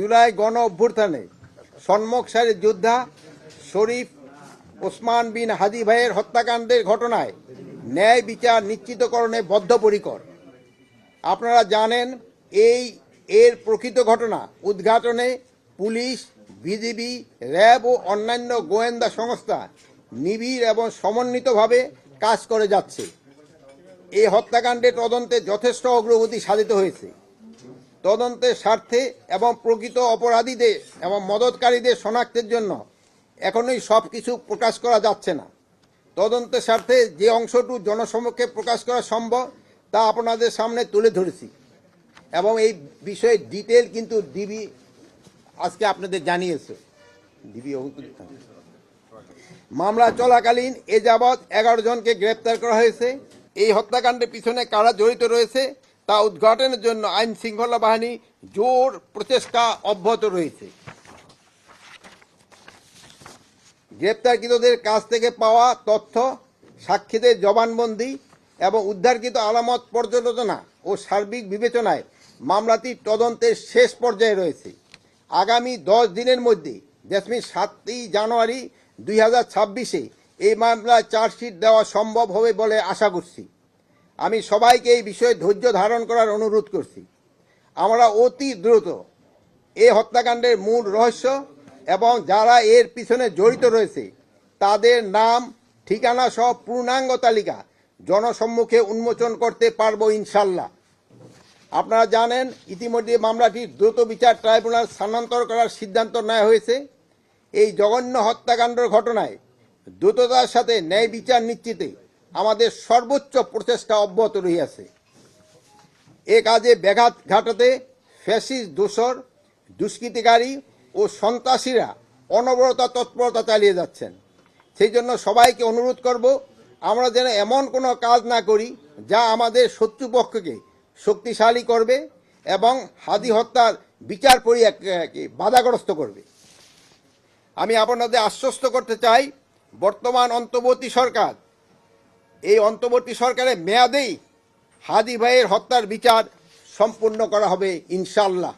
জুলাই গণ অভ্যুত্থানে সম্মুখ সারির যোদ্ধা শরীফ ওসমান বিন হাদি ভাইয়ের হত্যাকাণ্ডের ঘটনায় ন্যায় বিচার নিশ্চিতকরণে বদ্ধপরিকর। আপনারা জানেন এর প্রকৃত ঘটনা উদ্ঘাটনে পুলিশ, বিজিবি, র্যাব ও অন্যান্য গোয়েন্দা সংস্থা নিবিড় এবং সমন্বিতভাবে কাজ করে যাচ্ছে। এই হত্যাকাণ্ডের তদন্তে যথেষ্ট অগ্রগতি সাধিত হয়েছে। তদন্তের স্বার্থে এবং প্রকৃত অপরাধীদের এবং মদতকারীদের শনাক্তের জন্য এখনই সব কিছু প্রকাশ করা যাচ্ছে না। তদন্তের স্বার্থে যে অংশটুকু জনসমক্ষে প্রকাশ করা সম্ভব তা আপনাদের সামনে তুলে ধরেছি এবং এই বিষয়ে ডিটেল কিন্তু ডিবি আজকে আপনাদের জানিয়েছে। ডিবি মামলা চলাকালীন এ যাবৎ 11 জনকে গ্রেপ্তার করা হয়েছে। এই হত্যাকাণ্ডের পিছনে কারা জড়িত রয়েছে তা উদ্ঘাটনের জন্য আইন শৃঙ্খলা বাহিনী জোর প্রচেষ্টা অব্যাহত রয়েছে। গ্রেপ্তারকৃতদের কাছ থেকে পাওয়া তথ্য, সাক্ষীদের জবানবন্দি এবং উদ্ধারকৃত আলামত পর্যালোচনা ও সার্বিক বিবেচনায় মামলাটি তদন্তের শেষ পর্যায়ে রয়েছে। আগামী 10 দিনের মধ্যে 7ই জানুয়ারি 2026 এই মামলায় চার্জশিট দেওয়া সম্ভব হবে বলে আশা করছি। আমি সবাইকে এই বিষয়ে ধৈর্য ধারণ করার অনুরোধ করছি। আমরা অতি দ্রুত এই হত্যাকাণ্ডের মূল রহস্য এবং যারা এর পিছনে জড়িত রয়েছে তাদের নাম, ঠিকানা সহ পূর্ণাঙ্গ তালিকা জনসম্মুখে উন্মোচন করতে পারবো ইনশাল্লাহ। আপনারা জানেন ইতিমধ্যে মামলাটি দ্রুত বিচার ট্রাইব্যুনাল স্থানান্তর করার সিদ্ধান্ত নেওয়া হয়েছে। এই জঘন্য হত্যাকাণ্ডের ঘটনায় দ্রুততার সাথে ন্যায় বিচার নিশ্চিতে আমাদের সর্বোচ্চ প্রচেষ্টা অব্যাহত রহিয়াছে। এ কাজে ব্যাঘাত ঘটাতে ফ্যাসিস্ট দোসর, দুষ্কৃতিকারী ও সন্ত্রাসীরা অনবরত তৎপরতা চালিয়ে যাচ্ছেন। সেই জন্য সবাইকে অনুরোধ করব, আমরা যেন এমন কোনো কাজ না করি যা আমাদের শত্রুপক্ষকে শক্তিশালী করবে এবং হাদি হত্যার বিচার প্রক্রিয়াকে বাধাগ্রস্ত করবে। আমি আপনাদের আশ্বস্ত করতে চাই, বর্তমান অন্তর্বর্তী সরকার, এই অন্তর্বর্তী সরকারের মেয়াদেই হাদি ভাইয়ের হত্যার বিচার সম্পূর্ণ করা হবে ইনশাআল্লাহ।